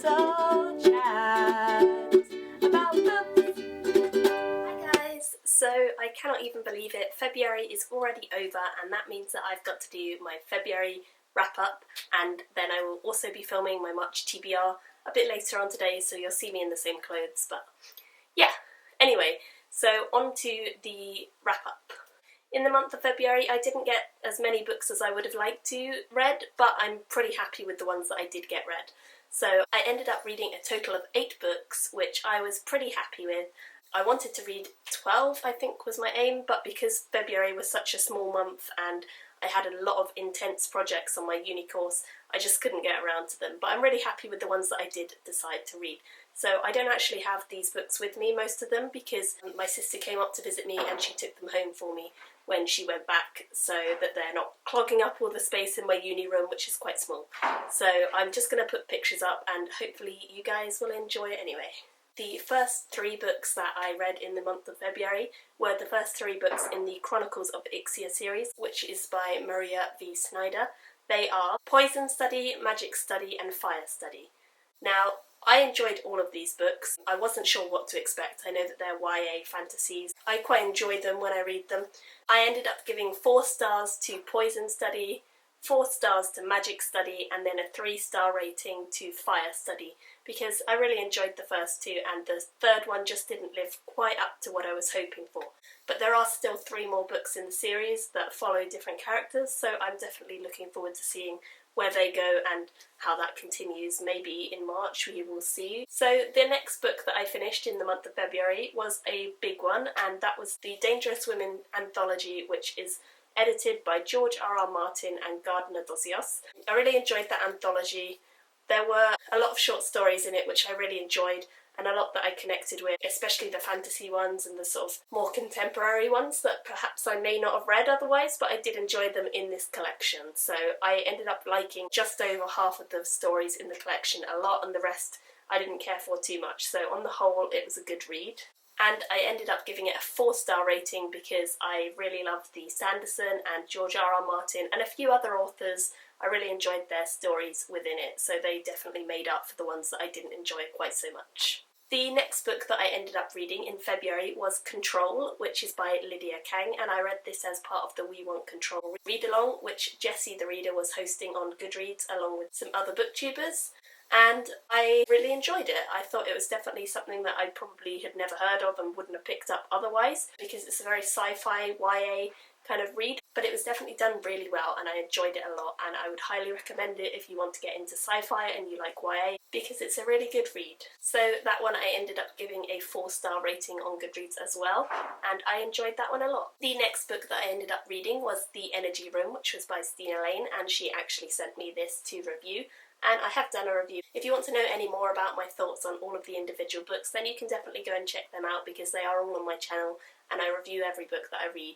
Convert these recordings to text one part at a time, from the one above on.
little chat about books. Hi guys! So I cannot even believe it. February is already over, and that means that I've got to do my February wrap up, and then I will also be filming my March TBR a bit later on today, so you'll see me in the same clothes, but yeah. Anyway, so on to the wrap up. In the month of February, I didn't get as many books as I would have liked to read, but I'm pretty happy with the ones that I did get read. So I ended up reading a total of 8 books, which I was pretty happy with. I wanted to read 12, I think was my aim, but because February was such a small month and I had a lot of intense projects on my uni course, I just couldn't get around to them. But I'm really happy with the ones that I did decide to read. So I don't actually have these books with me, most of them, because my sister came up to visit me and she took them home for me when she went back, so that they're not clogging up all the space in my uni room, which is quite small. So I'm just going to put pictures up and hopefully you guys will enjoy it anyway. The first 3 books that I read in the month of February were the first 3 books in the Chronicles of Ixia series, which is by Maria V. Snyder. They are Poison Study, Magic Study and Fire Study. Now, I enjoyed all of these books. I wasn't sure what to expect. I know that they're YA fantasies. I quite enjoy them when I read them. I ended up giving 4 stars to Poison Study, 4 stars to Magic Study, and then a 3-star rating to Fire Study, because I really enjoyed the first 2 and the third one just didn't live quite up to what I was hoping for. But there are still 3 more books in the series that follow different characters, so I'm definitely looking forward to seeing where they go and how that continues. Maybe in March we will see. So the next book that I finished in the month of February was a big one, and that was the Dangerous Women anthology, which is edited by George R.R. Martin and Gardner Dozios. I really enjoyed that anthology. There were a lot of short stories in it which I really enjoyed, and a lot that I connected with, especially the fantasy ones and the sort of more contemporary ones that perhaps I may not have read otherwise, but I did enjoy them in this collection. So I ended up liking just over half of the stories in the collection a lot, and the rest I didn't care for too much. So on the whole, it was a good read. And I ended up giving it a 4-star rating because I really loved the Sanderson and George R.R. Martin and a few other authors. I really enjoyed their stories within it, so they definitely made up for the ones that I didn't enjoy quite so much. The next book that I ended up reading in February was Control, which is by Lydia Kang, and I read this as part of the We Want Control read-along, which Jessie the Reader was hosting on Goodreads along with some other booktubers. And I really enjoyed it. I thought it was definitely something that I probably had never heard of and wouldn't have picked up otherwise, because it's a very sci-fi, YA kind of read, but it was definitely done really well and I enjoyed it a lot, and I would highly recommend it if you want to get into sci-fi and you like YA, because it's a really good read. So that one I ended up giving a 4-star rating on Goodreads as well, and I enjoyed that one a lot. The next book that I ended up reading was The Energy Room, which was by Stina Lane, and she actually sent me this to review. And I have done a review. If you want to know any more about my thoughts on all of the individual books, then you can definitely go and check them out, because they are all on my channel and I review every book that I read.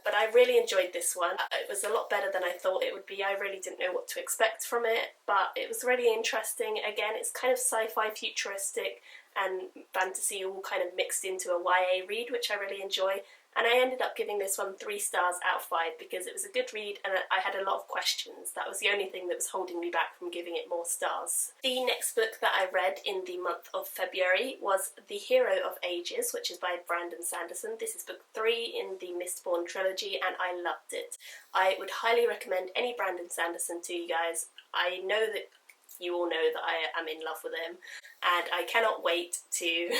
But I really enjoyed this one. It was a lot better than I thought it would be. I really didn't know what to expect from it, but it was really interesting. Again, it's kind of sci-fi, futuristic and fantasy all kind of mixed into a YA read, which I really enjoy. And I ended up giving this one 3 stars out of 5 because it was a good read and I had a lot of questions. That was the only thing that was holding me back from giving it more stars. The next book that I read in the month of February was The Hero of Ages, which is by Brandon Sanderson. This is book 3 in the Mistborn trilogy and I loved it. I would highly recommend any Brandon Sanderson to you guys. I know that you all know that I am in love with him, and I cannot wait to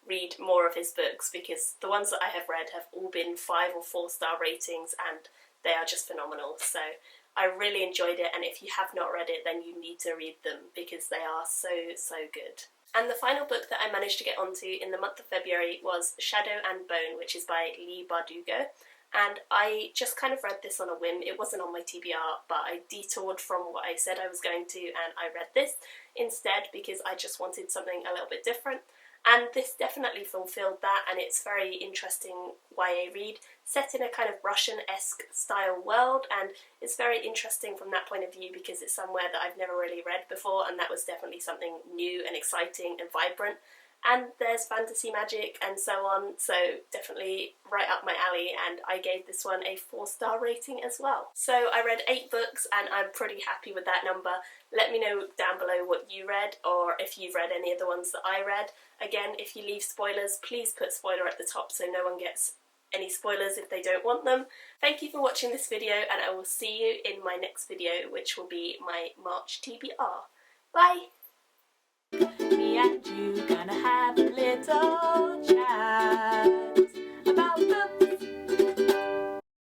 read more of his books, because the ones that I have read have all been 5 or 4-star ratings and they are just phenomenal. So I really enjoyed it, and if you have not read it then you need to read them because they are so good. And the final book that I managed to get onto in the month of February was Shadow and Bone, which is by Leigh Bardugo. And I just kind of read this on a whim. It wasn't on my TBR, but I detoured from what I said I was going to and I read this instead because I just wanted something a little bit different. And this definitely fulfilled that, and it's a very interesting YA read set in a kind of Russian-esque style world, and it's very interesting from that point of view because it's somewhere that I've never really read before, and that was definitely something new and exciting and vibrant. and there's fantasy magic and so on, so definitely right up my alley, and I gave this one a 4-star rating as well. So I read 8 books and I'm pretty happy with that number. Let me know down below what you read, or if you've read any of the ones that I read. Again, if you leave spoilers, please put spoiler at the top so no one gets any spoilers if they don't want them. Thank you for watching this video, and I will see you in my next video, which will be my March TBR. Bye! Me and you gonna have a little